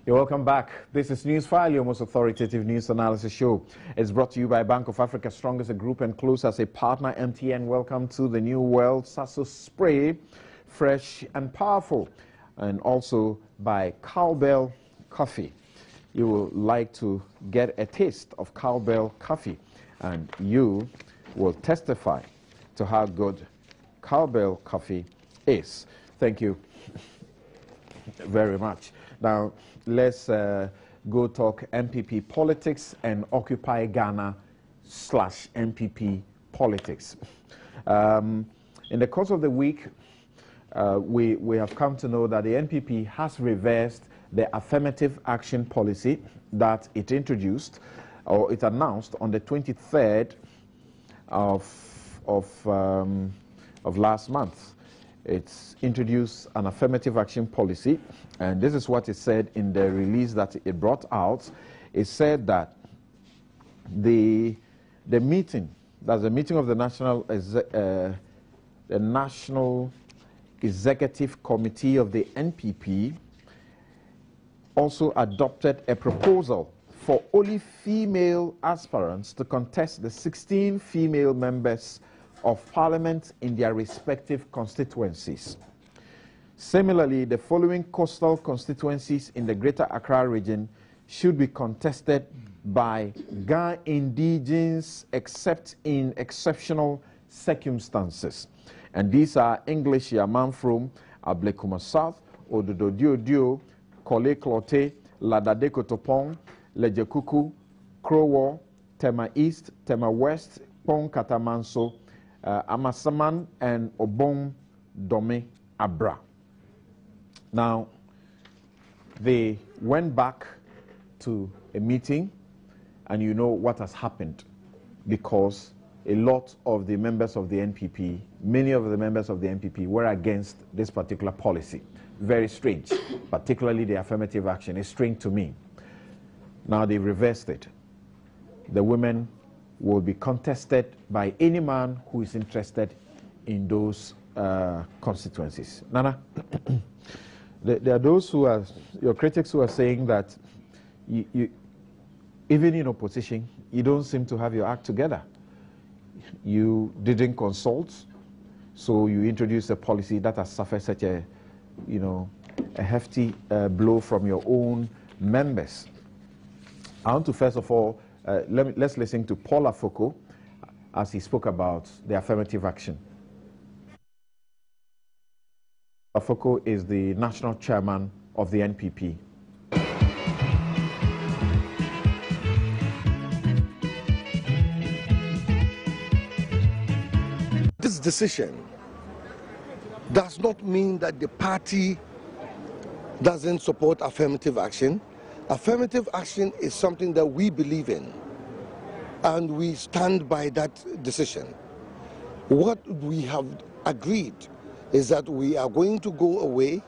You're welcome back. This is Newsfile, your most authoritative news analysis show. It's brought to you by Bank of Africa, strong as a group and close as a partner. MTN, welcome to the new world. Sasso Spray, fresh and powerful. And also by Cowbell Coffee. You will like to get a taste of Cowbell Coffee, and you will testify to how good Cowbell Coffee is. Thank you very much. Now, let's go talk NPP politics and Occupy Ghana / NPP politics. In the course of the week, we have come to know that the NPP has reversed the affirmative action policy that it introduced or it announced on the 23rd of last month. It's introduced an affirmative action policy, and this is what it said in the release that it brought out. It said that the meeting, that's the meeting of the National Executive Committee of the NPP, also adopted a proposal for only female aspirants to contest the 16 female members of Parliament in their respective constituencies. Similarly, the following coastal constituencies in the Greater Accra region should be contested by Ga indigenes except in exceptional circumstances. And these are English Yamanfrom, Ablekuma South, Ododo Dio, Kole Klote, Ladade Kotopong, Lejekuku, Krowo, Tema East, Tema West, Pong Katamanso, Amasaman, and Obong Dome Abra. Now, they went back to a meeting, and you know what has happened, because a lot of the members of the NPP, many of the members of the NPP were against this particular policy. Very strange, particularly the affirmative action. It's strange to me. Now they reversed it. The women will be contested by any man who is interested in those constituencies. Nana, there are those who are, your critics who are saying that you, even in opposition, you don't seem to have your act together. You didn't consult, so you introduced a policy that has suffered such a, a hefty blow from your own members. I want to first of all, let's listen to Paula Foucault as he spoke about the affirmative action. Foucault is the national chairman of the NPP. This decision does not mean that the party doesn't support affirmative action. Affirmative action is something that we believe in, and we stand by that decision. What we have agreed is that we are going to go away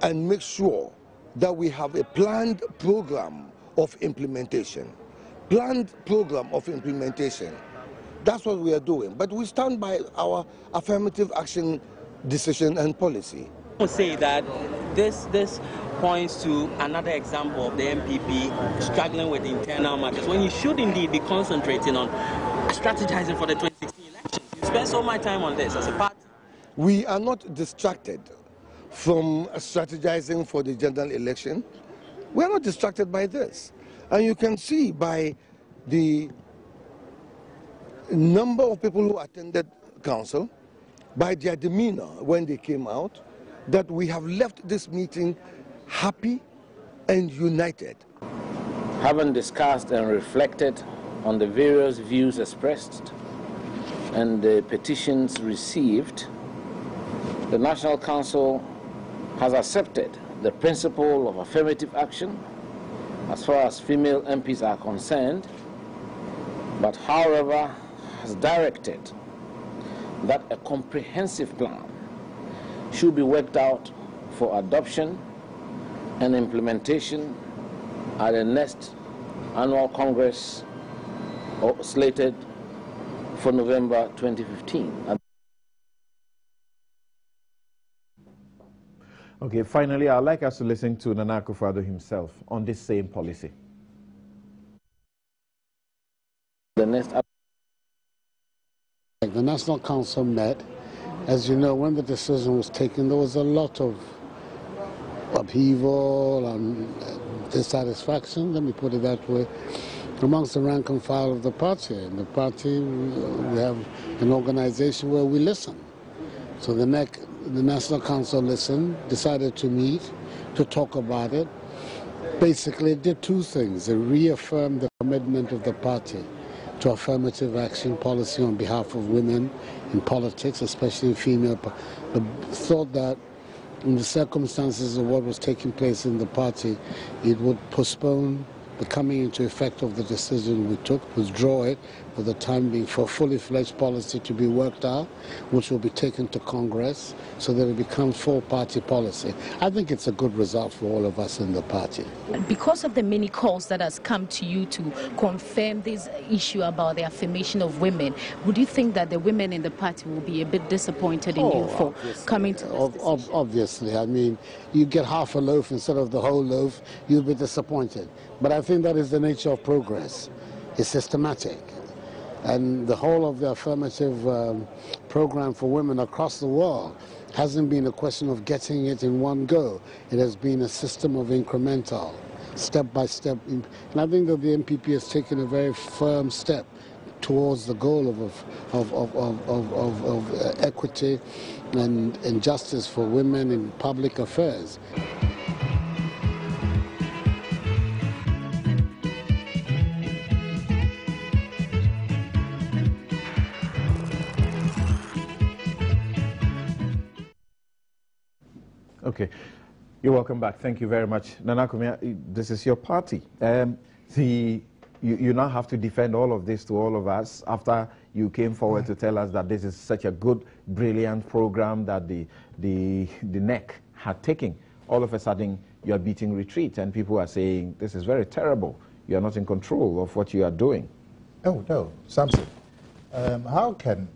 and make sure that we have a planned program of implementation. Planned program of implementation. That's what we are doing. But we stand by our affirmative action decision and policy. I would say that this points to another example of the NPP struggling with internal matters, when you should indeed be concentrating on strategizing for the 2016 elections. You spend so much time on this as a party. We are not distracted from strategizing for the general election. We are not distracted by this. And you can see by the number of people who attended council, by their demeanor when they came out, that we have left this meeting happy and united. Having discussed and reflected on the various views expressed and the petitions received, the National Council has accepted the principle of affirmative action as far as female MPs are concerned, but however has directed that a comprehensive plan should be worked out for adoption and implementation at the next annual Congress slated for November 2015. Okay, finally, I'd like us to listen to Nana Akufo-Addo himself on this same policy. The National Council met. As you know, when the decision was taken, there was a lot of upheaval and dissatisfaction, let me put it that way, amongst the rank and file of the party. In the party, we have an organization where we listen. So the National Council listened, decided to meet, to talk about it. Basically, it did two things. It reaffirmed the commitment of the party to affirmative action policy on behalf of women in politics, especially in female. The thought that in the circumstances of what was taking place in the party, it would postpone the coming into effect of the decision we took, withdraw it for the time being, for a fully fledged policy to be worked out, which will be taken to Congress so that it becomes full party policy. I think it's a good result for all of us in the party. Because of the many calls that has come to you to confirm this issue about the affirmation of women, would you think that the women in the party will be a bit disappointed in you for coming to this decision? Obviously. I mean, you get half a loaf instead of the whole loaf, you'll be disappointed. But I think that is the nature of progress. It's systematic. And the whole of the affirmative program for women across the world hasn't been a question of getting it in one go. It has been a system of incremental, step-by-step. And I think that the NPP has taken a very firm step towards the goal of equity and justice for women in public affairs. Okay, you're welcome back. Thank you very much. Nana Akufo-Addo, this is your party. You now have to defend all of this to all of us after you came forward to tell us that this is such a good, brilliant program that the NEC had taken. All of a sudden, you are beating retreat, and people are saying, this is very terrible. You are not in control of what you are doing. Oh, no, Samson. How can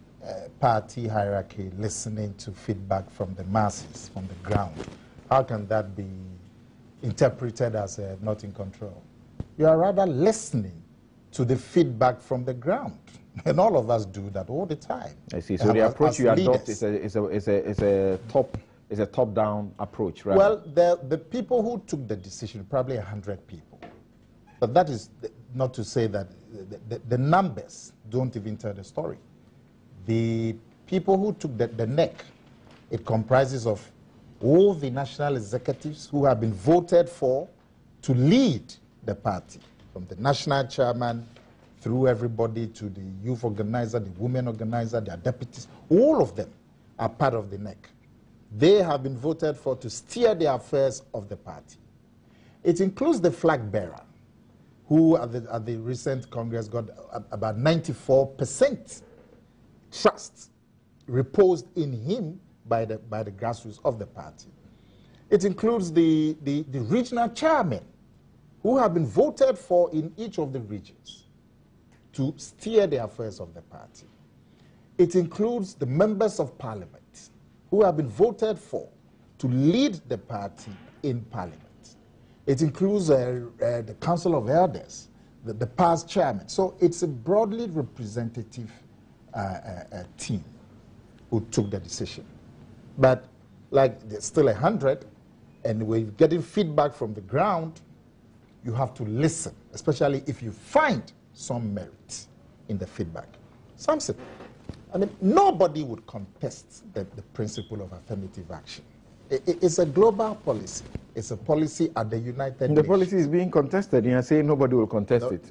party hierarchy listening to feedback from the masses, from the ground, how can that be interpreted as not in control? You are rather listening to the feedback from the ground. And all of us do that all the time. I see. So the approach you adopt is a top-down approach, right? Well, the people who took the decision, probably 100 people. But that is not to say that the numbers don't even tell the story. The people who took the NEC, it comprises of all the national executives who have been voted for to lead the party, from the national chairman through everybody to the youth organizer, the women organizer, their deputies. All of them are part of the NEC. They have been voted for to steer the affairs of the party. It includes the flag bearer, who at the recent Congress got about 94% trust reposed in him by the grassroots of the party. It includes the regional chairmen who have been voted for in each of the regions to steer the affairs of the party. It includes the members of parliament who have been voted for to lead the party in parliament. It includes the Council of Elders, the past chairman. So it's a broadly representative team who took the decision. But like there's still 100, and we're getting feedback from the ground, you have to listen, especially if you find some merit in the feedback. Samson, I mean, nobody would contest the principle of affirmative action. It's a global policy. It's a policy at the United Nations. The policy is being contested, and you're saying nobody will contest it.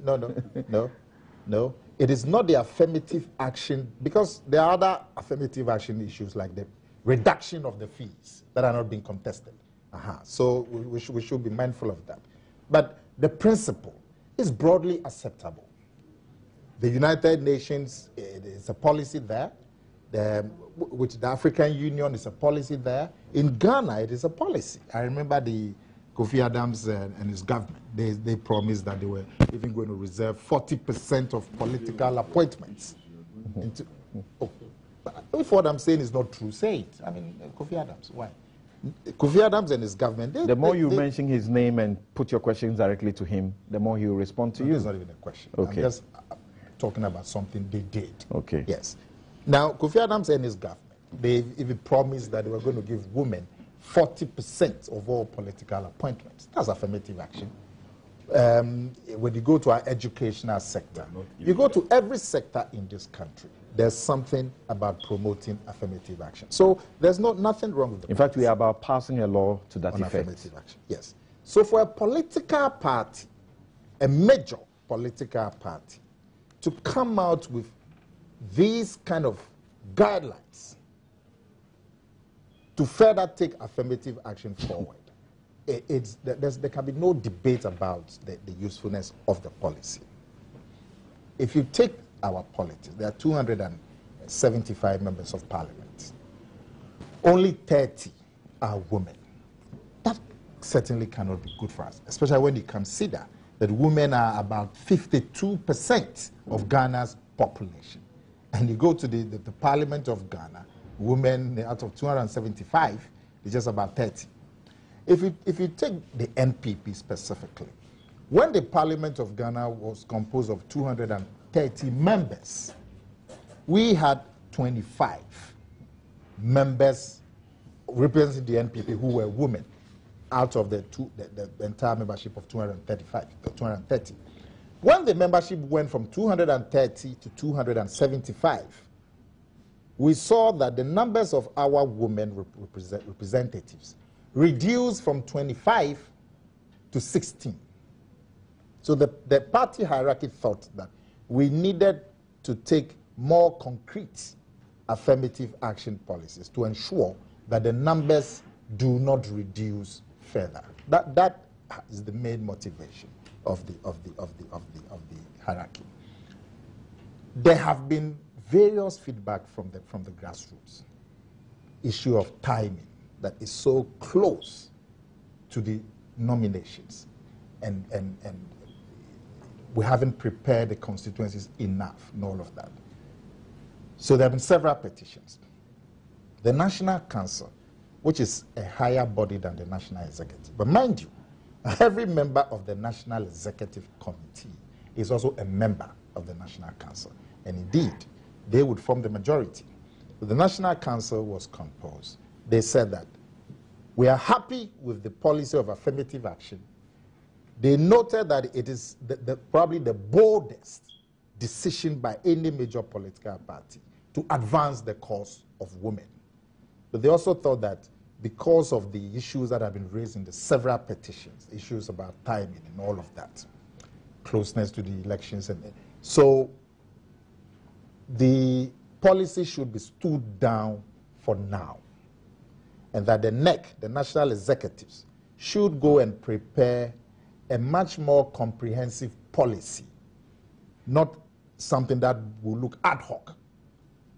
No. It is not the affirmative action, because there are other affirmative action issues like the reduction of the fees that are not being contested. So we should be mindful of that. But the principle is broadly acceptable. The United Nations, is a policy there. With the African Union, is a policy there. In Ghana, it is a policy. I remember the Kofi Adams and his government, they promised that they were even going to reserve 40% of political appointments. If what I'm saying is not true, say it. I mean, Kofi Adams, why? Kofi Adams and his government... the more you mention his name and put your questions directly to him, the more he will respond to you. It's not even a question. Okay. I'm just talking about something they did. Okay. Yes. Now, Kofi Adams and his government, they even promised that they were going to give women 40% of all political appointments. That's affirmative action. When you go to our educational sector, you go to every sector in this country, there's something about promoting affirmative action. So there's nothing wrong with it. In fact, we are about passing a law to that on effect. Affirmative action. Yes. So for a political party, a major political party, to come out with these kind of guidelines to further take affirmative action forward, there can be no debate about the usefulness of the policy. If you take our politics, there are 275 members of parliament. Only 30 are women. That certainly cannot be good for us, especially when you consider that women are about 52% of Ghana's population. And you go to the Parliament of Ghana, women out of 275, it's just about 30. If you take the NPP specifically, when the Parliament of Ghana was composed of 230 members, we had 25 members representing the NPP who were women out of the entire membership of 230. When the membership went from 230 to 275, we saw that the numbers of our women representatives reduced from 25 to 16. So the party hierarchy thought that we needed to take more concrete affirmative action policies to ensure that the numbers do not reduce further. That is the main motivation of the hierarchy. There have been various feedback from the grassroots. Issue of timing that is so close to the nominations, and we haven't prepared the constituencies enough and all of that. So there have been several petitions. The National Council, which is a higher body than the National Executive, but mind you, every member of the National Executive Committee is also a member of the National Council, and indeed, they would form the majority. The National Council was composed. They said that we are happy with the policy of affirmative action. They noted that it is probably the boldest decision by any major political party to advance the cause of women. But they also thought that because of the issues that have been raised in the several petitions, issues about timing and all of that, closeness to the elections, and so the policy should be stood down for now, and that the NEC, the National Executives, should go and prepare a much more comprehensive policy, not something that will look ad hoc,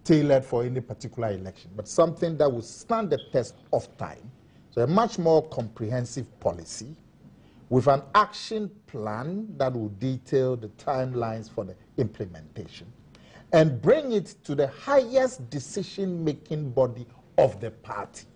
tailored for any particular election, but something that will stand the test of time. So a much more comprehensive policy with an action plan that will detail the timelines for the implementation and bring it to the highest decision-making body of the party,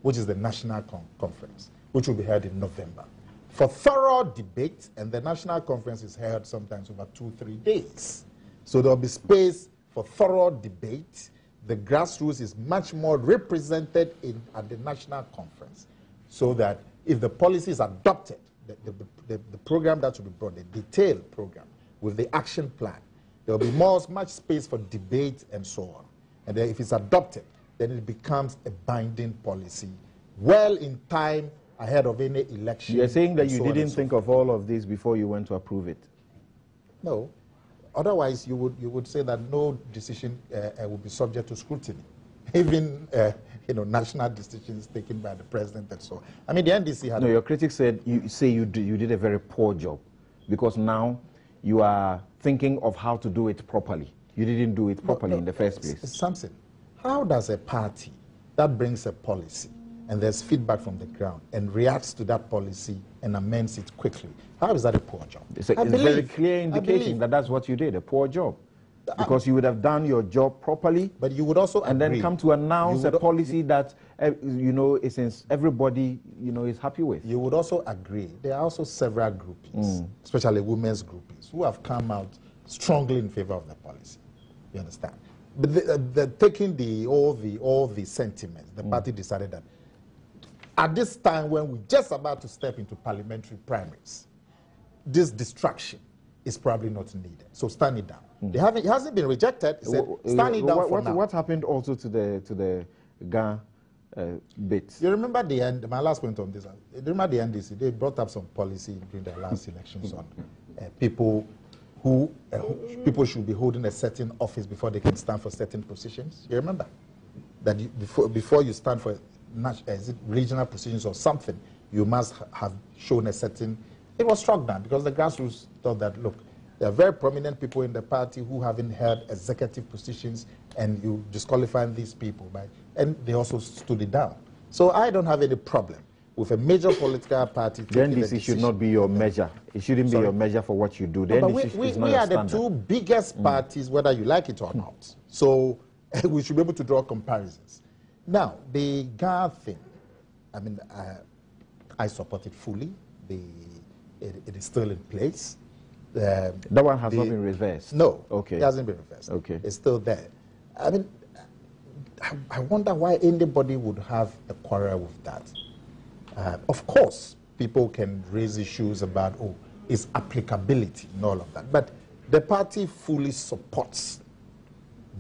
which is the National Conference, which will be held in November, for thorough debate, and the National Conference is held sometimes over 2-3 days. So there will be space for thorough debate. The grassroots is much more represented at the National Conference, so that if the policy is adopted, the program that will be brought, the detailed program with the action plan, there will be much space for debate and so on. And then if it's adopted, then it becomes a binding policy well in time ahead of any election. You're saying that you didn't think of all of this before you went to approve it? No. Otherwise, you would say that no decision will be subject to scrutiny, even national decisions taken by the president and so on. I mean, the NDC had... No, your critics said you did a very poor job, because now you are thinking of how to do it properly. You didn't do it properly in the first place. It's something. How does a party that brings a policy and there's feedback from the ground and reacts to that policy and amends it quickly, how is that a poor job? It's a very clear indication that that's what you did, a poor job. because you would have done your job properly. But you would also and agree, then come to announce a policy that everybody is happy with. You would also agree there are also several groupings, especially women's groupings, who have come out strongly in favor of the policy. You understand? But taking all the sentiments, the party decided that at this time when we're just about to step into parliamentary primaries, this distraction is probably not needed. So stand it down. It hasn't been rejected. It said, stand it down for now. What happened also to the GA bit? You remember the end, my last point on this, you remember the NDC, they brought up some policy during the last elections on people should be holding a certain office before they can stand for certain positions. You remember? That before you stand for regional positions or something, you must have shown a certain... It was struck down because the grassroots thought that, look, there are very prominent people in the party who haven't held executive positions, and you disqualifying these people. And they also stood it down. So I don't have any problem with a major political party taking the decision. should not be your measure. It shouldn't be your measure for what you do. No, but we are the two biggest parties, whether you like it or not. So we should be able to draw comparisons. Now, the GA thing, I mean, I support it fully. It is still in place. That one has not been reversed? No, okay. It hasn't been reversed. Okay. It's still there. I mean, I wonder why anybody would have a quarrel with that. Of course, people can raise issues about, its applicability and all of that. But the party fully supports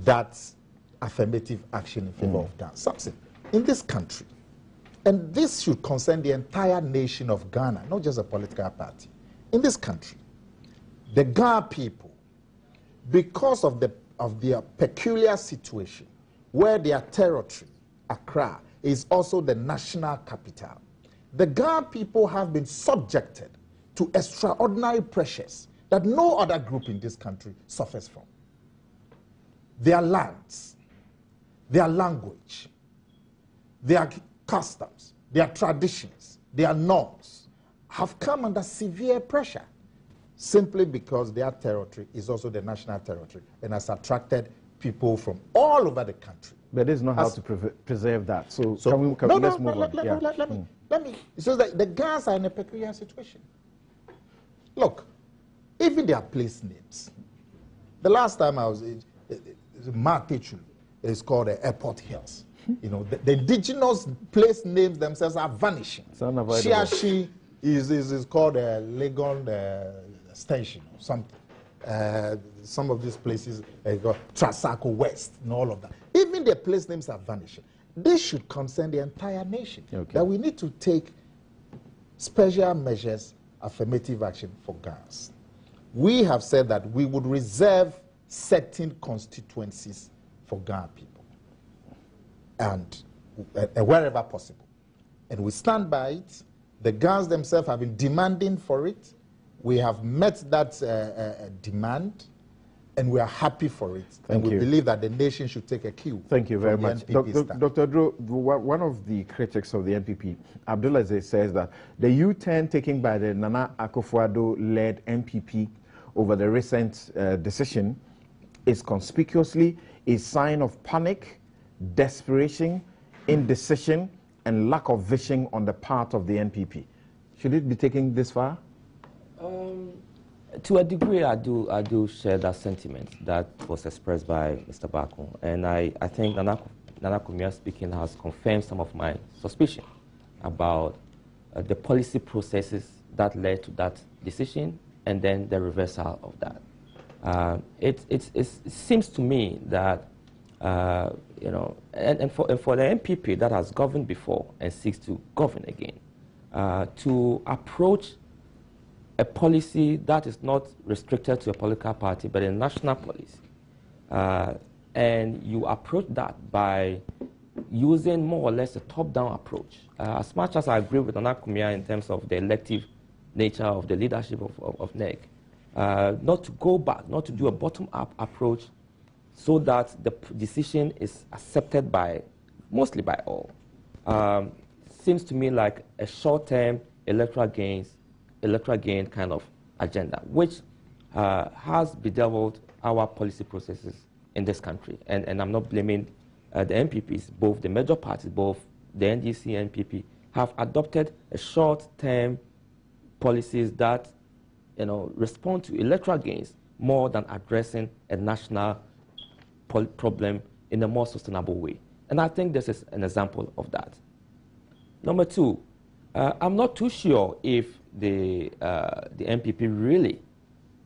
that affirmative action in favor of Ghana. Something in this country, and this should concern the entire nation of Ghana, not just a political party. In this country, the Ghana people, because of their peculiar situation, where their territory, Accra, is also the national capital, the Ghana people have been subjected to extraordinary pressures that no other group in this country suffers from. Their lands, their language, their customs, their traditions, their norms have come under severe pressure simply because their territory is also the national territory and has attracted people from all over the country. But this is not how to preserve that. So let's move on. Let me. So that the Ghans are in a peculiar situation. Look, even their place names. The last time I was in Markechu, it's called the Airport Hills. You know, the indigenous place names themselves are vanishing. Shiashi is called Legon Station or something. Some of these places, Trasaco West and all of that. Even their place names are vanishing. This should concern the entire nation. Okay. That we need to take special measures, affirmative action for Ghana. We have said that we would reserve certain constituencies for Ghana people, and wherever possible. And we stand by it. The Ghans themselves have been demanding for it. We have met that demand, and we are happy for it. And we believe that the nation should take a cue. Thank you very much. Dr. Drew, one of the critics of the NPP, Abdulaziz, says that the U-turn taken by the Nana Akufo-Addo-led NPP over the recent decision is conspicuously a sign of panic, desperation, indecision, and lack of vision on the part of the NPP. Should it be taken this far? To a degree, I do share that sentiment that was expressed by Mr. Baku. And I think Nana Kumia speaking has confirmed some of my suspicion about the policy processes that led to that decision and then the reversal of that. It seems to me that, you know, and for the NPP that has governed before and seeks to govern again, to approach a policy that is not restricted to a political party, but a national policy. And you approach that by using more or less a top-down approach. As much as I agree with Nana Kumia in terms of the elective nature of the leadership of NEC, not to go back, not to do a bottom-up approach so that the decision is accepted by, mostly by all. Seems to me like a short-term electoral gain kind of agenda, which has bedeviled our policy processes in this country. And I'm not blaming the NPPs, both the major parties, both the NDC and NPP, have adopted a short-term policies that respond to electoral gains more than addressing a national problem in a more sustainable way. And I think this is an example of that. Number two, I'm not too sure if the NPP really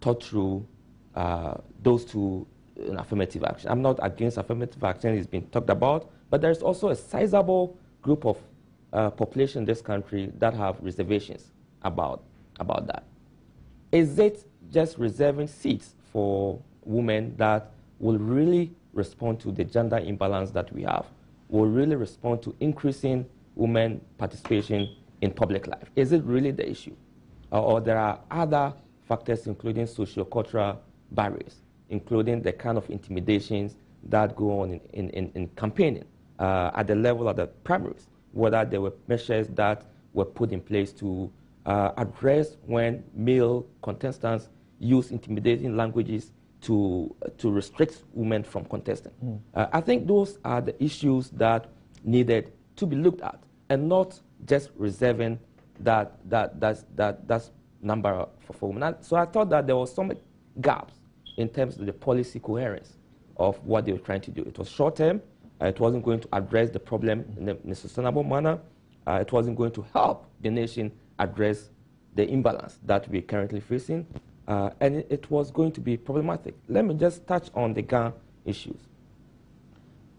thought through those two affirmative action. I'm not against affirmative action, it's been talked about, but there's also a sizable group of population in this country that have reservations about that. Is it just reserving seats for women that will really respond to the gender imbalance that we have, will really respond to increasing women participation in public life? Is it really the issue? Or there are other factors, including socio-cultural barriers, including the kind of intimidations that go on in campaigning at the level of the primaries, whether there were measures that were put in place to address when male contestants use intimidating languages to restrict women from contesting. I think those are the issues that needed to be looked at, and not just reserving that number for women. So I thought that there was some gaps in terms of the policy coherence of what they were trying to do. It was short-term. It wasn't going to address the problem in a sustainable manner. It wasn't going to help the nation address the imbalance that we're currently facing. And it was going to be problematic. Let me just touch on the gun issues.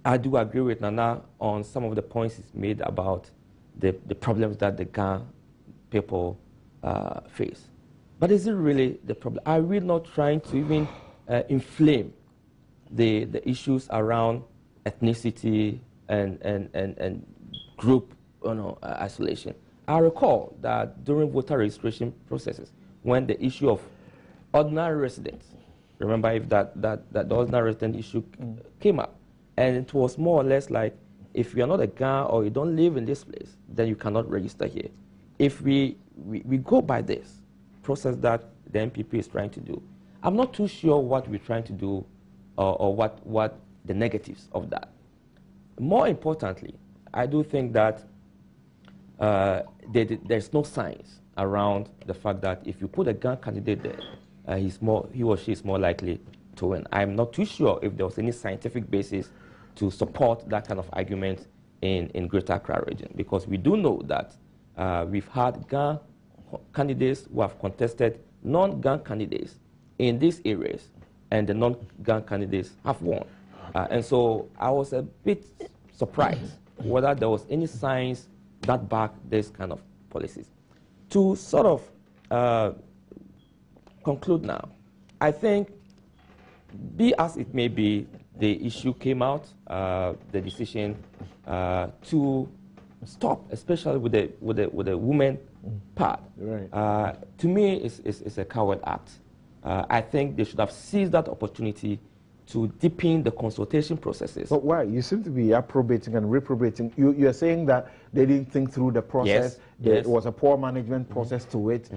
I do agree with Nana on some of the points he's made about the problems that the gun people face. But is it really the problem? Are we not trying to even inflame the issues around ethnicity and group isolation? I recall that during voter registration processes, when the issue of ordinary residents, remember if that the ordinary resident issue came up, and it was more or less like, if you're not a Ga or you don't live in this place, then you cannot register here. If we go by this process that the NPP is trying to do, I'm not too sure what we're trying to do or what the negatives of that. More importantly, I do think that there's no science around the fact that if you put a Ga candidate there, he or she is more likely to win. I'm not too sure if there was any scientific basis to support that kind of argument in Greater Accra region, because we do know that we've had Ga candidates who have contested non-Ga candidates in these areas, and the non-Ga candidates have won. And so I was a bit surprised whether there was any science that backed this kind of policies. To sort of conclude now, I think, be as it may be, the issue came out, the decision to stop, especially with the women part. Right. To me, it's a coward act. I think they should have seized that opportunity to deepen the consultation processes. But why? You seem to be approbating and reprobating. You're saying that they didn't think through the process. Yes. There was a poor management process to it.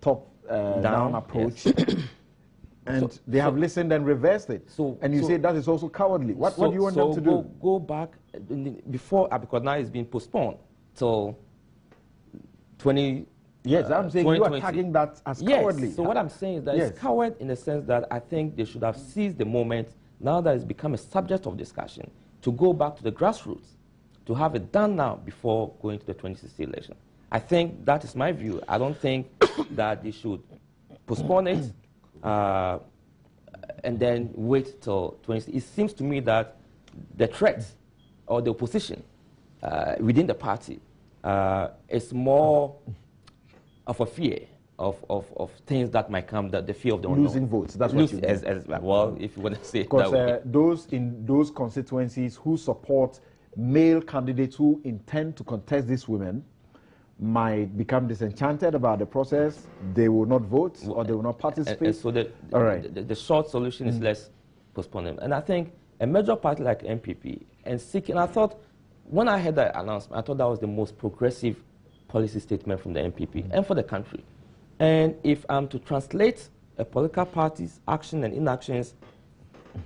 Top-down approach. Yes. And they have listened and reversed it. And you say that is also cowardly. What do you want them to do? Go back before, because now it's been postponed till 20. Yes, I'm saying you are tagging that as cowardly. So what I'm saying is that it's coward in the sense that I think they should have seized the moment, now that it's become a subject of discussion, to go back to the grassroots, to have it done now before going to the 2016 election. I think that is my view. I don't think that they should postpone it and then wait till 2016. It seems to me that the threat or the opposition within the party is more of a fear of things that might come, that the fear of the unknown. Losing votes, that's what you mean. Well, if you want to say it that way. Those in those constituencies who support male candidates who intend to contest these women might become disenchanted about the process. They will not vote or they will not participate. And so the short solution is let's postpone them. And I think a major party like NPP and seeking, I thought, when I heard that announcement, I thought that was the most progressive policy statement from the NPP and for the country. And if I'm to translate a political party's action and inactions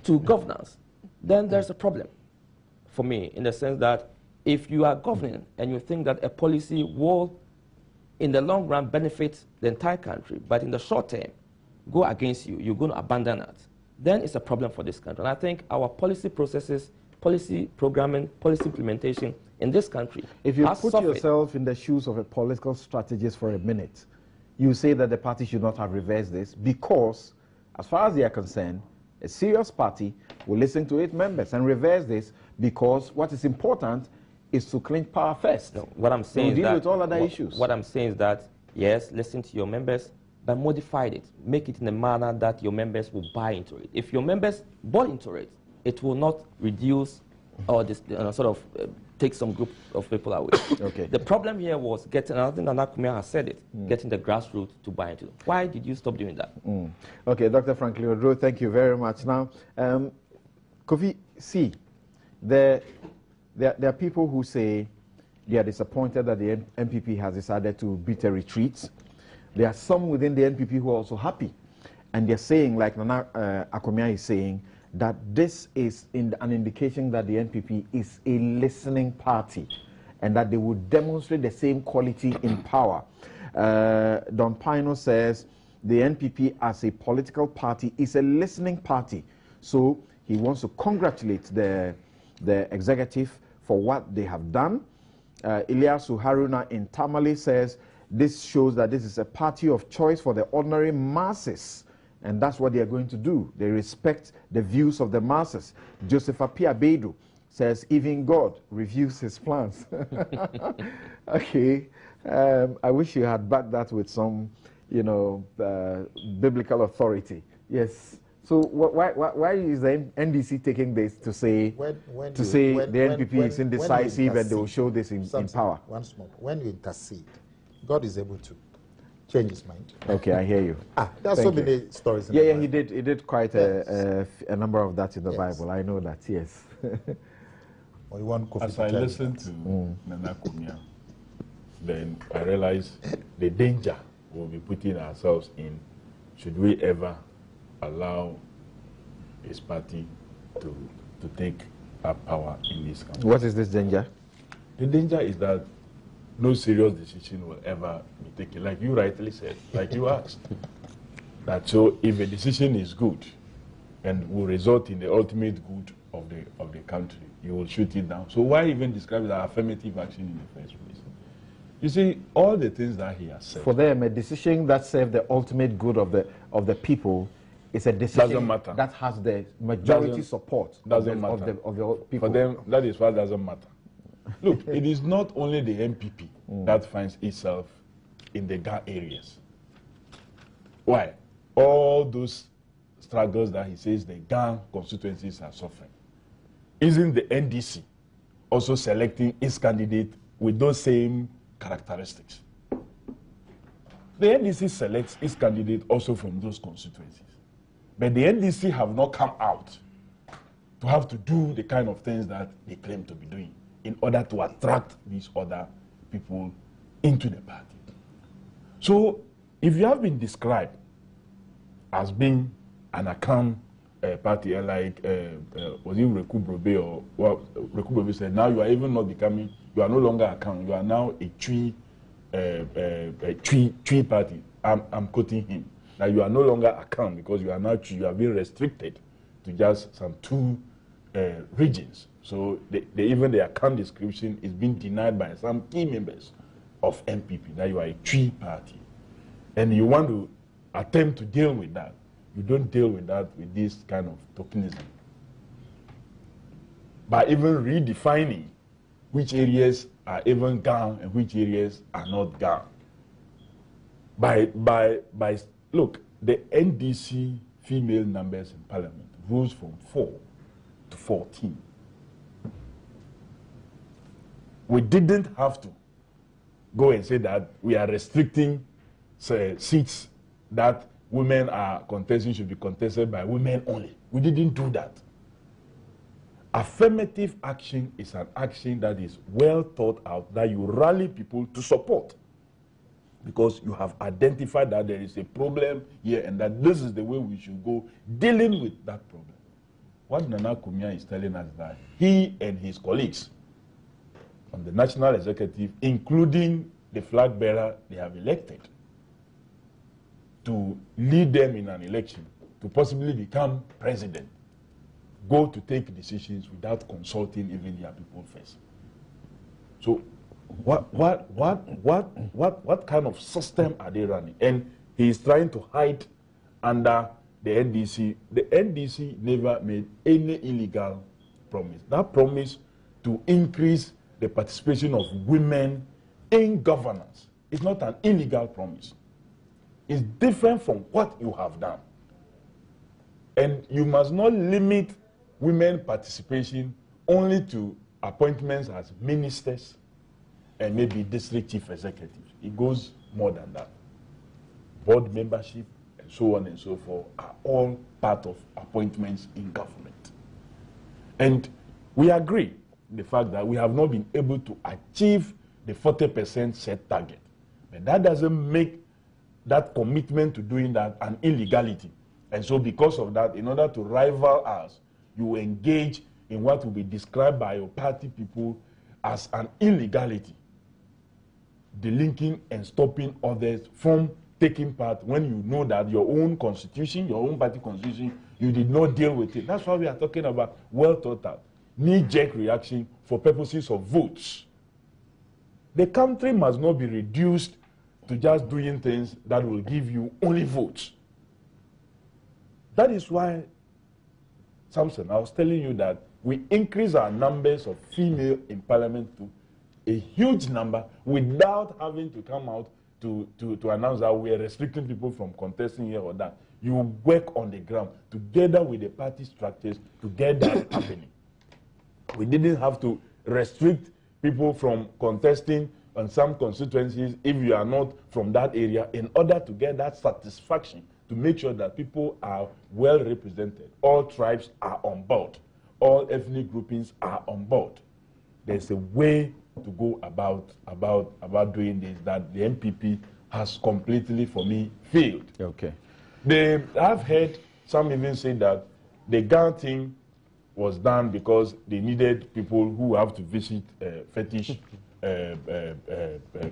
to governance, then there's a problem for me, in the sense that if you are governing and you think that a policy will, in the long run, benefit the entire country, but in the short term, go against you, you're going to abandon it, then it's a problem for this country. And I think our policy processes, policy programming, policy implementation in this country, if you put yourself in the shoes of a political strategist for a minute, you say that the party should not have reversed this because, as far as they are concerned, a serious party will listen to its members and reverse this because what is important is to clinch power first. No, what I'm saying deal with all other issues. What I'm saying is that, yes, listen to your members, but modify it. Make it in a manner that your members will buy into it. If your members buy into it, it will not reduce or take some group of people away. Okay. The problem here was getting, and I think Nana Kumia has said it, getting the grassroots to buy into it. Why did you stop doing that? Okay, Dr. Franklin Odro, thank you very much. Now, Kofi, see, there are people who say they are disappointed that the NPP has decided to beat a retreat. There are some within the NPP who are also happy. And they're saying, like Nana Akomia is saying, that this is an indication that the NPP is a listening party and that they would demonstrate the same quality in power. Don Pino says the NPP as a political party is a listening party. So he wants to congratulate the executive for what they have done. Ilyasu Haruna in Tamale says this shows that this is a party of choice for the ordinary masses. And that's what they are going to do. They respect the views of the masses. Joseph Apia Bedu says, even God reviews his plans. Okay. I wish you had backed that with some, biblical authority. Yes. So why is the NDC taking this to say the NPP is indecisive and they will show this in power? Once more, when you intercede, God is able to change his mind. Okay, I hear you. There's so many stories in the Bible. He did quite a number of that in the Bible. I know that, yes. Or you want Kofi As I listen to Nana Kumia, then I realize the danger we'll be putting ourselves in should we ever allow his party to take up power in this country. What is this danger? The danger is that no serious decision will ever be taken, like you rightly said, like you asked. That so if a decision is good and will result in the ultimate good of the country, you will shoot it down. So why even describe it as affirmative action in the first place? You see, all the things that he has said. For them, a decision that serves the ultimate good of the people is a decision that has the majority support of the people. For them, that is what doesn't matter. Look, it is not only the NPP that finds itself in the GA areas. Why? All those struggles that he says the GA constituencies are suffering. Isn't the NDC also selecting its candidate with those same characteristics? The NDC selects its candidate also from those constituencies. But the NDC have not come out to have to do the kind of things that they claim to be doing in order to attract these other people into the party. So, if you have been described as being an account party, like was it Rekubrobe or what Rekubrobe said, now you are even not becoming, you are no longer account, you are now a tree party. I'm quoting him. That you are no longer account because you are now you have been restricted to just some 2 regions. So even the account description is being denied by some key members of NPP, that you are a tree party. And you want to attempt to deal with that. You don't deal with that with this kind of tokenism. By even redefining which areas are even GA and which areas are not GA. Look, the NDC female numbers in Parliament rose from 4 to 14. We didn't have to go and say that we are restricting seats that women are contesting should be contested by women only. We didn't do that. Affirmative action is an action that is well thought out, that you rally people to support. because you have identified that there is a problem here and that this is the way we should go dealing with that problem. What Nana Kumia is telling us that he and his colleagues on the national executive, including the flag bearer they have elected to lead them in an election, to possibly become president, go to take decisions without consulting even their people first. So what kind of system are they running? And he is trying to hide under the NDC. The NDC never made any illegal promise. That promise to increase the participation of women in governance is not an illegal promise. It's different from what you have done. And you must not limit women participation only to appointments as ministers and maybe district chief executives. It goes more than that. Board membership and so on and so forth are all part of appointments in government. And we agree the fact that we have not been able to achieve the 40% set target. But that doesn't make that commitment to doing that an illegality. And so because of that, in order to rival us, you engage in what will be described by your party people as an illegality, delinking and stopping others from taking part when you know that your own constitution, your own party constitution, you did not deal with it. That's why we are talking about well thought out, knee-jerk reaction for purposes of votes. The country must not be reduced to just doing things that will give you only votes. That is why, Samson, I was telling you that we increase our numbers of female in parliament to a huge number without having to come out to announce that we are restricting people from contesting here or that. You work on the ground together with the party structures to get that happening. We didn't have to restrict people from contesting on some constituencies if you are not from that area in order to get that satisfaction, to make sure that people are well represented. All tribes are on board. All ethnic groupings are on board. There's a way to go about doing this that the NPP has completely, for me, failed. Okay. I've heard some even say that the Ghana thing was done because they needed people who have to visit fetish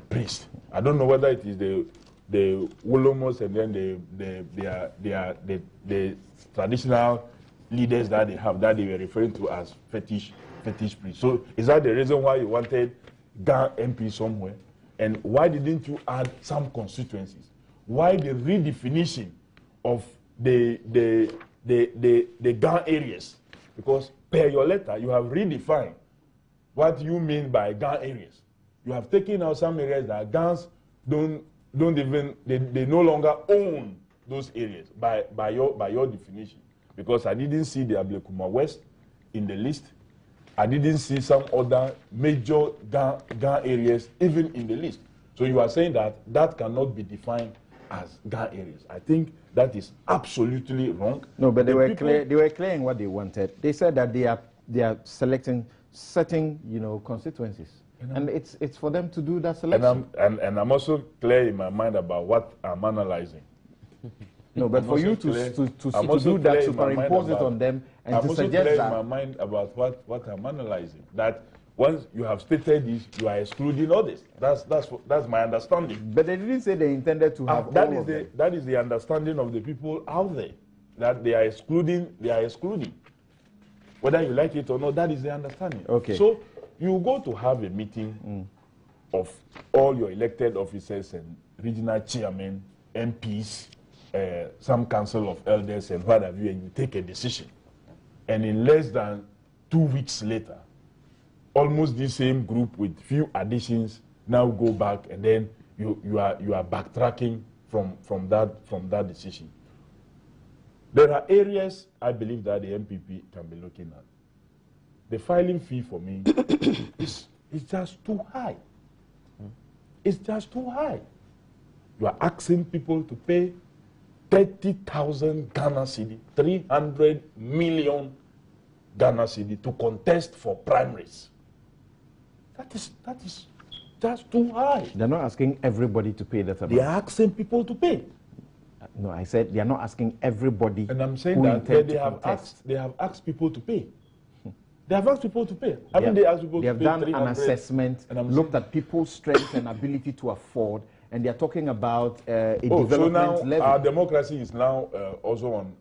priest. I don't know whether it is the Wolomos and then the traditional leaders that they have that they were referring to as fetish priest. So is that the reason why you wanted Ghana MP somewhere? And why didn't you add some constituencies? Why the redefinition of the Ghana areas? Because per your letter, you have redefined what you mean by Ghana areas. You have taken out some areas that Ghans don't even, they no longer own those areas by your definition. Because I didn't see the Ablekuma West in the list. I didn't see some other major Ghana areas even in the list. So you are saying that that cannot be defined as Ghana areas. I think that is absolutely wrong. No, but they were clear in what they wanted. They said that they are selecting certain, constituencies. And it's for them to do that selection. And I'm also clear in my mind about what I'm analyzing. No, but for you to do that, superimpose it on them, and to suggest that... I'm also clear in my mind about what I'm analyzing. That once you have stated this, you are excluding others. That's my understanding. But they didn't say they intended to have all of them. That is the understanding of the people out there. That they are excluding, Whether you like it or not, that is the understanding. Okay. So you go to have a meeting of all your elected officers and regional chairmen, MPs, some council of elders and what have you, and you take a decision. And in less than 2 weeks later, almost the same group with few additions now go back, and then you are backtracking from that decision. There are areas I believe that the NPP can be looking at. The filing fee for me is just too high. It's just too high. You are asking people to pay 30,000 Ghana cedi, 300 million Ghana cedi to contest for primaries. That is just too high. They're not asking everybody to pay that amount. They are asking people to pay. No, I said they are not asking everybody. And I'm saying that they have asked people to pay. They have asked people to pay. Haven't they asked people to pay? They have done an assessment, looked at people's strength and ability to afford, and they are talking about a development so now level. Our democracy is now also on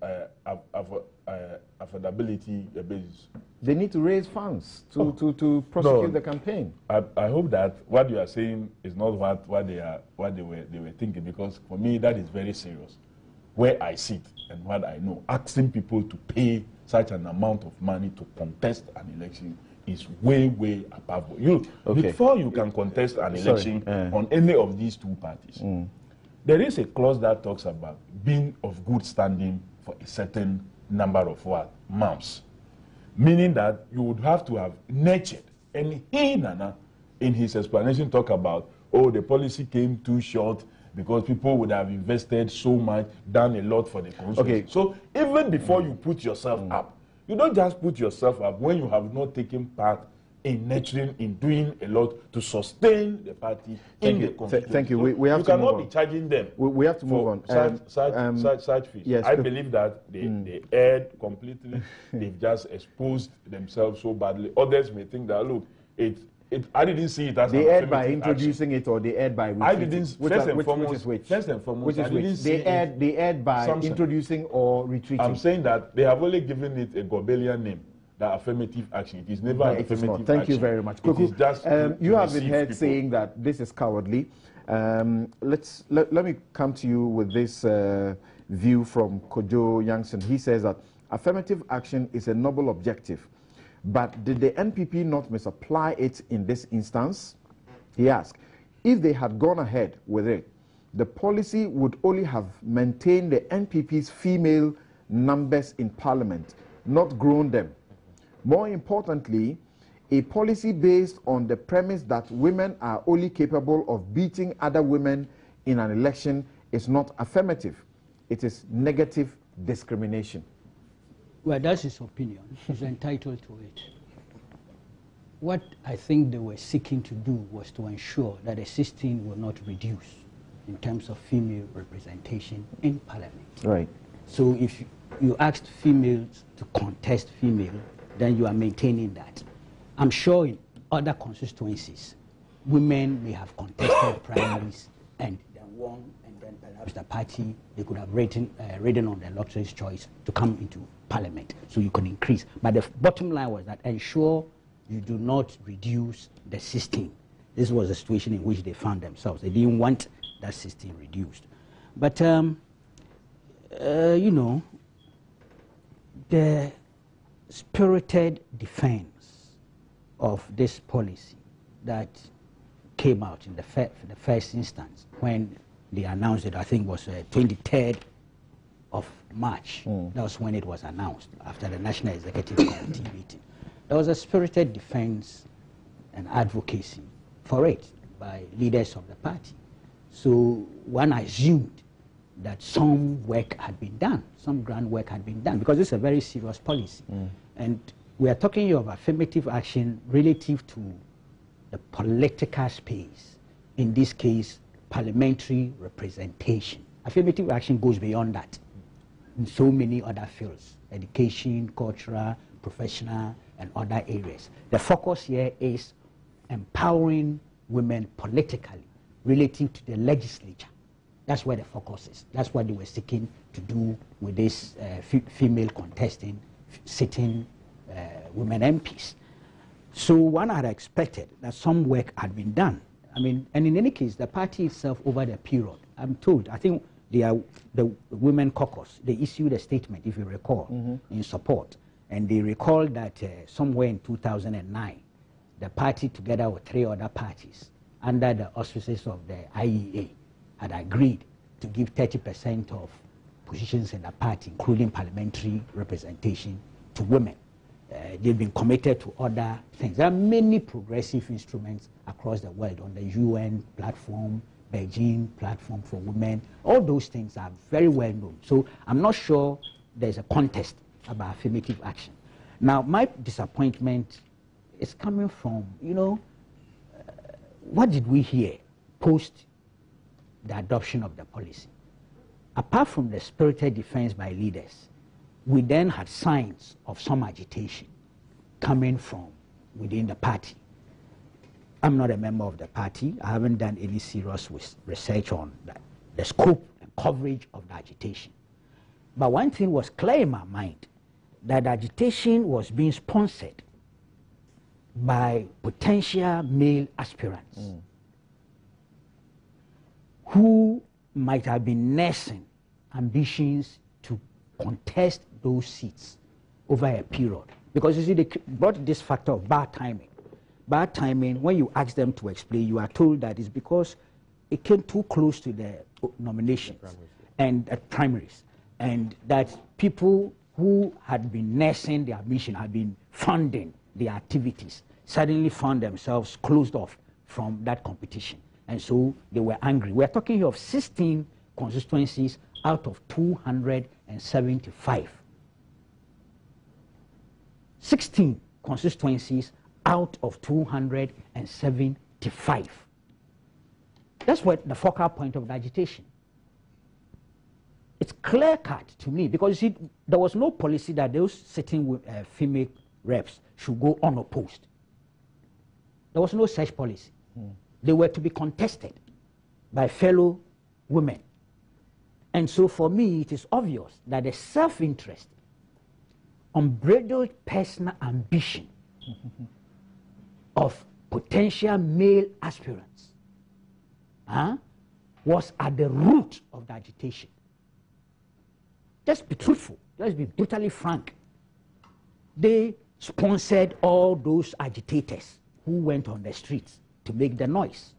affordability basis. They need to raise funds to prosecute the campaign. I hope that what you are saying is not what they were thinking, because for me that is very serious. Where I sit and what I know, asking people to pay such an amount of money to contest an election is way, way above you. Okay. Before you can contest an election on any of these two parties, there is a clause that talks about being of good standing for a certain number of months. Meaning that you would have to have nurtured. And he, Nana, in his explanation, talk about, oh, the policy came too short because people would have invested so much, done a lot for the constituency. Okay. So even before you put yourself up, you don't just put yourself up when you have not taken part in nurturing, in doing a lot to sustain the party in the constituency. Thank you. We have you to cannot move be charging them. We have to move on. Such fees. Yes, I believe that they erred completely. They've just exposed themselves so badly. Others may think that, look, I didn't see it as they erred by introducing it, or they erred by I didn't. First and foremost, they erred by introducing or retreating. I'm saying that they have only given it a Gobelian name. The affirmative action. It is never an affirmative action. Thank you very much. It is just you have been heard saying that this is cowardly. Let me come to you with this view from Kojo Youngson. He says that affirmative action is a noble objective, but did the NPP not misapply it in this instance? He asked, if they had gone ahead with it, the policy would only have maintained the NPP's female numbers in Parliament, not grown them. More importantly, a policy based on the premise that women are only capable of beating other women in an election is not affirmative. It is negative discrimination. Well, that's his opinion. He's entitled to it. What I think they were seeking to do was to ensure that the system will not reduce in terms of female representation in Parliament. Right. So if you asked females to contest female, then you are maintaining that. I'm sure in other constituencies, women may have contested primaries and then won, and then perhaps the party, they could have ridden on the elector's choice to come into Parliament, so you can increase. But the bottom line was that ensure you do not reduce the system. This was the situation in which they found themselves. They didn't want that system reduced. But, you know, the spirited defense of this policy that came out in the first instance when they announced it, I think was 23rd of March. That was when it was announced after the National Executive Committee meeting. There was a spirited defense and advocacy for it by leaders of the party. So one assumed that some work had been done, some groundwork had been done, because it's a very serious policy. And we are talking of affirmative action relative to the political space, in this case, parliamentary representation. Affirmative action goes beyond that in so many other fields, education, cultural, professional, and other areas. The focus here is empowering women politically relating to the legislature. That's where the focus is. That's what they were seeking to do with this female contesting, sitting women MPs. So one had expected that some work had been done. I mean, and in any case, the party itself over the period, I'm told, I think the Women Caucus, they issued a statement, if you recall, in support. And they recalled that somewhere in 2009, the party, together with 3 other parties, under the auspices of the IEA, had agreed to give 30% of positions in the party, including parliamentary representation, to women. They've been committed to other things. There are many progressive instruments across the world on the UN platform, Beijing platform for women. All those things are very well known. So I'm not sure there's a contest about affirmative action. Now, my disappointment is coming from, you know, what did we hear post the adoption of the policy? Apart from the spirited defense by leaders, we then had signs of some agitation coming from within the party. I'm not a member of the party. I haven't done any serious research on the scope and coverage of the agitation. But one thing was clear in my mind, that the agitation was being sponsored by potential male aspirants who might have been nursing ambitions to contest those seats over a period. Because you see, they brought this factor of bad timing. Bad timing, when you ask them to explain, you are told that it's because it came too close to the nominations and primaries, and that people who had been nursing their mission, had been funding their activities, suddenly found themselves closed off from that competition. And so they were angry. We're talking here of 16 constituencies out of 275. 16 constituencies out of 275. That's what the focal point of the agitation. It's clear-cut to me, because you see, there was no policy that those sitting with female reps should go unopposed. There was no such policy. They were to be contested by fellow women. And so for me, it is obvious that the self-interest, unbridled personal ambition of potential male aspirants was at the root of the agitation. Let's be truthful. Let's be brutally frank. They sponsored all those agitators who went on the streets to make the noise.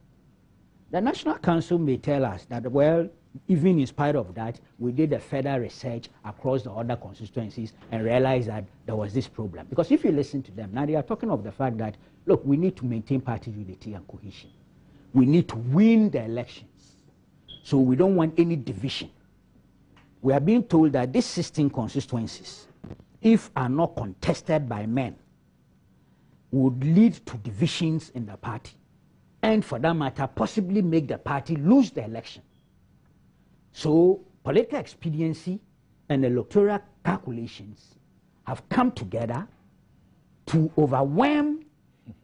The National Council may tell us that, well, even in spite of that, we did a further research across the other constituencies and realized that there was this problem. Because if you listen to them, now they are talking of the fact that, look, we need to maintain party unity and cohesion. We need to win the elections. So we don't want any division. We are being told that these 16 constituencies, if are not contested by men, would lead to divisions in the party. And for that matter, possibly make the party lose the election. So political expediency and electoral calculations have come together to overwhelm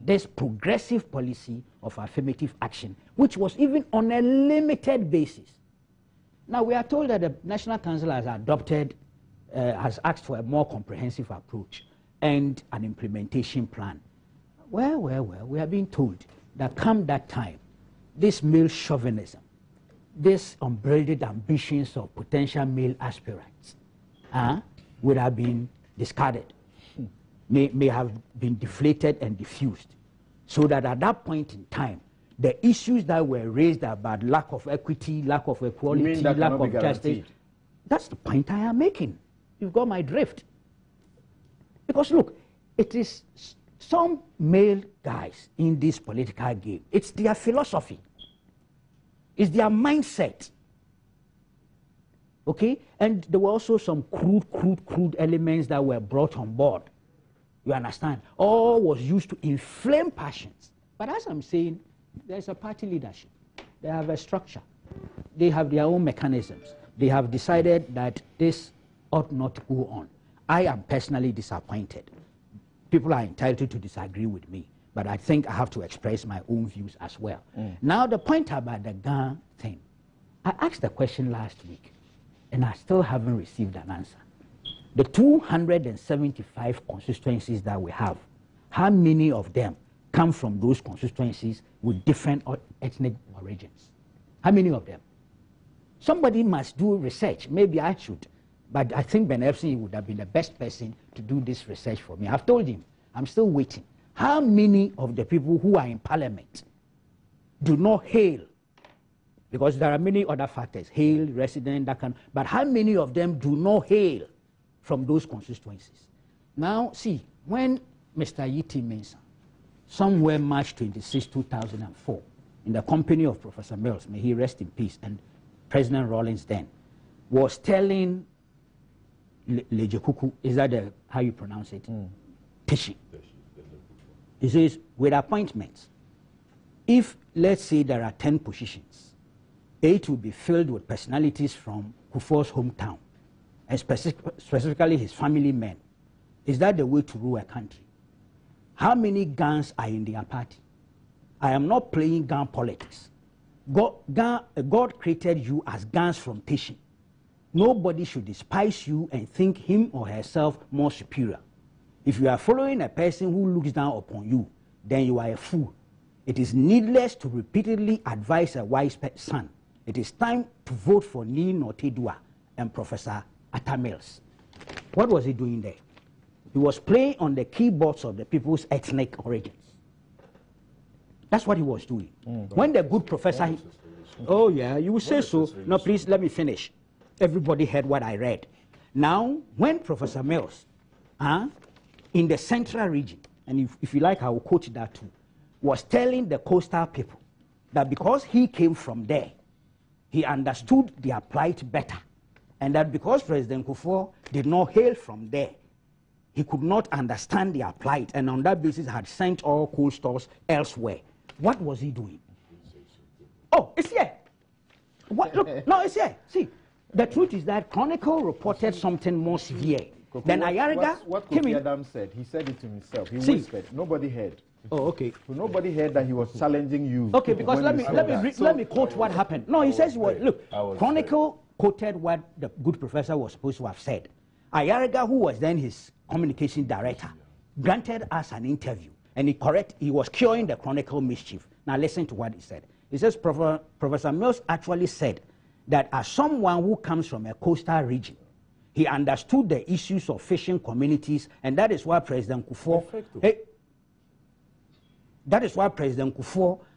this progressive policy of affirmative action, which was even on a limited basis. Now we are told that the National Council has adopted, has asked for a more comprehensive approach and an implementation plan. Well, we are being told that come that time, this male chauvinism, this unbridled ambitions of potential male aspirants would have been discarded, may have been deflated and diffused, so that at that point in time, the issues that were raised about lack of equity, lack of equality, lack of justice, that's the point I am making. You've got my drift. Because look, it is some male guys in this political game, it's their philosophy. It's their mindset. Okay? And there were also some crude elements that were brought on board. You understand? All was used to inflame passions. But as I'm saying, there's a party leadership. They have a structure. They have their own mechanisms. They have decided that this ought not to go on. I am personally disappointed. People are entitled to disagree with me, but I think I have to express my own views as well. Now, the point about the gun thing, I asked the question last week, and I still haven't received an answer. The 275 constituencies that we have, how many of them come from those constituencies with different ethnic origins? How many of them? Somebody must do research. Maybe I should. But I think Ben Epstein would have been the best person to do this research for me. I've told him, I'm still waiting. How many of the people who are in parliament do not hail? Because there are many other factors, hail, resident, that kind, but how many of them do not hail from those constituencies? Now, see, when Mr. Yiti Mensah, somewhere March 26, 2004, in the company of Professor Mills, may he rest in peace, and President Rawlings then, was telling Lejekuku, is that how you pronounce it? Tishi. He says, with appointments, if, let's say, there are 10 positions, 8 will be filled with personalities from Kufuor's hometown, and specifically his family men. Is that the way to rule a country? How many guns are in their party? I am not playing gun politics. God created you as guns from Tishin. Nobody should despise you and think him or herself more superior. If you are following a person who looks down upon you, then you are a fool. It is needless to repeatedly advise a wise son. It is time to vote for Nin Otedua and Professor Atamils. What was he doing there? He was playing on the keyboards of the people's ethnic origins. That's what he was doing. When the good professor... Oh, yeah, you will say so. No, please, let me finish. Everybody heard what I read. Now, when Professor Mills, in the central region, and if you like, I will quote that too, was telling the coastal people that because he came from there, he understood their plight better, and that because President Kufuor did not hail from there, he could not understand their plight, and on that basis had sent all coal stores elsewhere. What was he doing? Oh, it's here. What? Look, no, it's here. See, the truth is that Chronicle reported something more severe. Then Ayariga came in. Adam said, he said it to himself. He whispered. Nobody heard. Oh, okay. So nobody heard that he was challenging you. Okay, because let me quote what happened. No, he says he was. Look, Chronicle quoted what the good professor was supposed to have said. Ayariga, who was then his communication director, granted us an interview, and he was curing the Chronicle mischief. Now listen to what he said. He says Professor Mills actually said that as someone who comes from a coastal region, he understood the issues of fishing communities, and that is why President Kufuor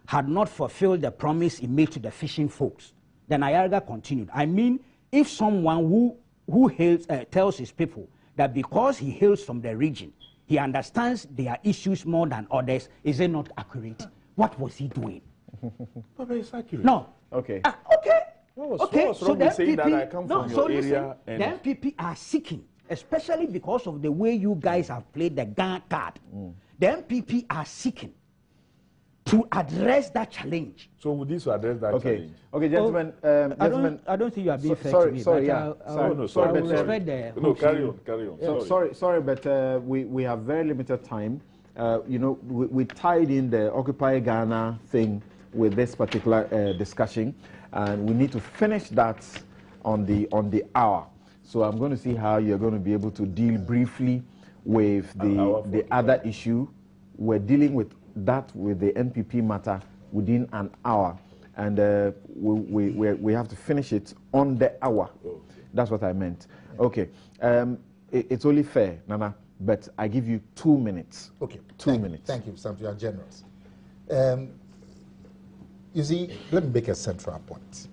had not fulfilled the promise he made to the fishing folks. Then Ayariga continued. I mean, if someone who hails, tells his people that because he hails from the region, he understands their issues more than others, is it not accurate? What was he doing? But it's accurate. No. Okay. Okay. Okay, so the NPP are seeking, especially because of the way you guys have played the gun card. The NPP are seeking to address that challenge. So would this address that challenge? Okay, gentlemen. I don't think you are being fair to me. Sorry, carry on. Sorry, but we have very limited time. You know, we tied in the Occupy Ghana thing with this particular discussion, and we need to finish that on the hour. So I'm going to see how you're going to be able to deal briefly with the other issue. We're dealing with that with the NPP matter within an hour, and we have to finish it on the hour. Okay. That's what I meant. Okay, it's only fair, Nana, but I give you 2 minutes. Okay, 2 minutes. Thank you, Sam. You are generous. You see, let me make a central point.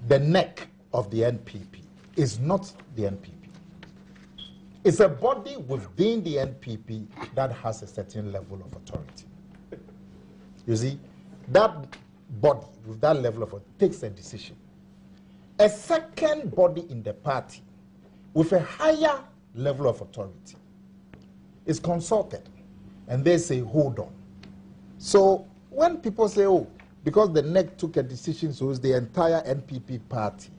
The neck of the NPP is not the NPP. It's a body within the NPP that has a certain level of authority. You see, that body with that level of authority takes a decision. A second body in the party with a higher level of authority is consulted, and they say, hold on. So when people say, oh, because the NEC took a decision, so it's the entire NPP party,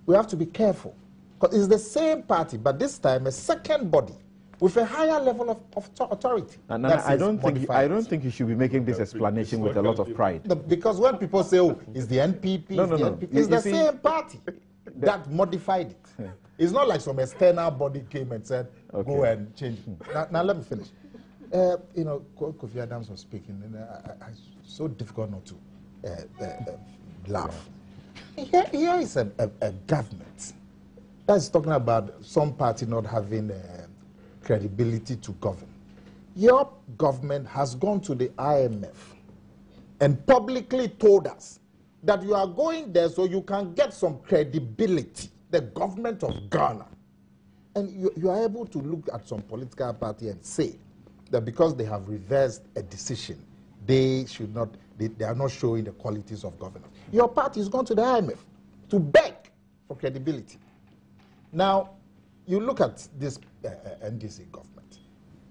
we have to be careful. Because it's the same party, but this time a second body with a higher level of authority. And I don't think you should be making this explanation with a lot of pride. Because when people say, oh, it's the NPP, it's the same party that modified it. It's not like some external body came and said, go and change it. Now let me finish. You know, Kofi Adams was speaking, and it's so difficult not to laugh. Here is a government that's talking about some party not having credibility to govern. Your government has gone to the IMF and publicly told us that you are going there so you can get some credibility, the government of Ghana. And you are able to look at some political party and say that because they have reversed a decision, they should not, they are not showing the qualities of governance. Your party is gone to the IMF to beg for credibility. Now, you look at this NDC government.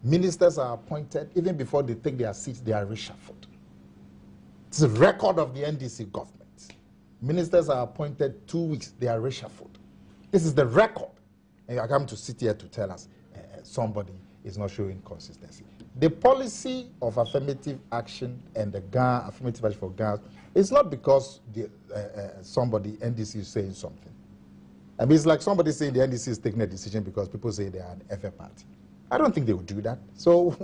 Ministers are appointed, even before they take their seats, they are reshuffled. It's a record of the NDC government. Ministers are appointed 2 weeks, they are reshuffled. This is the record. And you are coming to sit here to tell us somebody is not showing consistency. The policy of affirmative action and the GAN, affirmative action for GAN, is not because somebody, NDC, is saying something. I mean, it's like somebody saying the NDC is taking a decision because people say they are an FA party. I don't think they would do that. So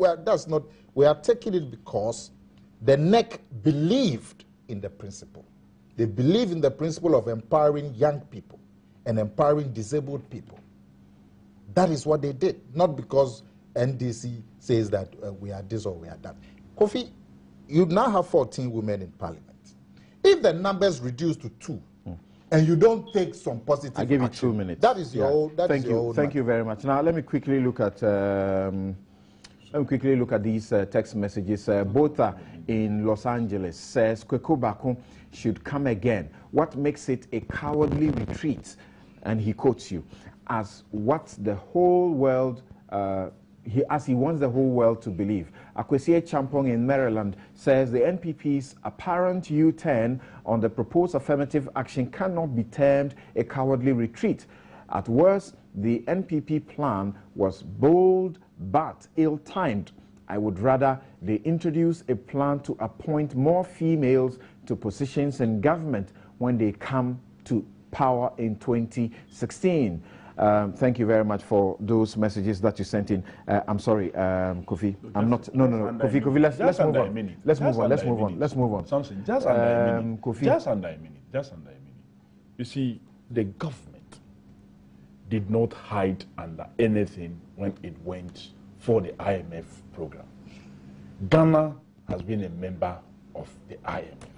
we are taking it because the NEC believed in the principle. They believe in the principle of empowering young people and empowering disabled people. That is what they did, not because NDC says that we are this or we are that. Kofi, you now have 14 women in parliament. If the numbers reduce to 2, and you don't take some positive action, I give you 2 minutes. That is your own. Thank you very much. Now let me quickly look at these text messages. Botha in Los Angeles says Kweku Bakum should come again. What makes it a cowardly retreat? And he quotes you as what the whole world. As he wants the whole world to believe. Akwesi Champong in Maryland says the NPP's apparent U-turn on the proposed affirmative action cannot be termed a cowardly retreat. At worst, the NPP plan was bold but ill-timed. I would rather they introduce a plan to appoint more females to positions in government when they come to power in 2016. Thank you very much for those messages that you sent in. I'm sorry, Kofi. I'm not. No. Kofi. Let's move on. Let's move on. Something. Just under a minute. Kofi. Just under a minute. You see, the government did not hide under anything when it went for the IMF program. Ghana has been a member of the IMF,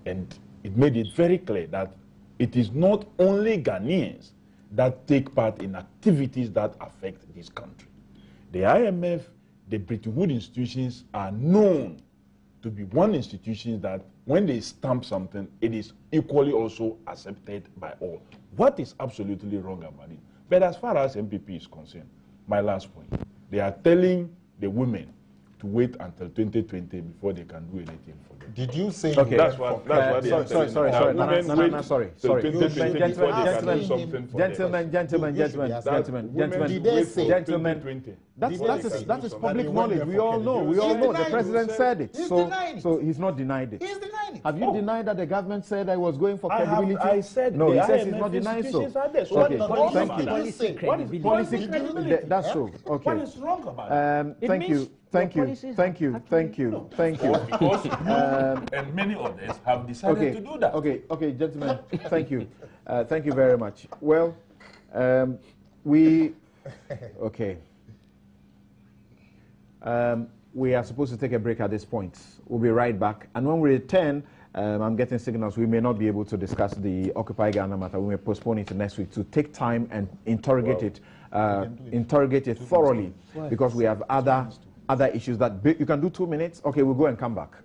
and it made it very clear that it is not only Ghanaians that take part in activities that affect this country. The IMF, the Bretton Woods institutions are known to be one institution that when they stamp something, it is equally also accepted by all. What is absolutely wrong about it? But as far as NPP is concerned, my last point, they are telling the women to wait until 2020 before they can do anything for them. Did you say? Okay. That's what they are telling. Sorry. Gentlemen. That is public knowledge. We all know. The president said it. So he's not denied it. He's denying it. Have you denied that the government said I was going for credibility? I said no. He says he's not denying so. Okay. Thank you. What is policy credibility? That's true. Okay. What is wrong about it? Thank you. Thank you. And many others have decided to do that. Okay, gentlemen. Thank you. Thank you very much. Well, we are supposed to take a break at this point. We'll be right back. And when we return, I'm getting signals we may not be able to discuss the Occupy Ghana matter. We may postpone it to next week to take time and interrogate it thoroughly, because we have other issues that you can do 2 minutes. Okay, we'll go and come back.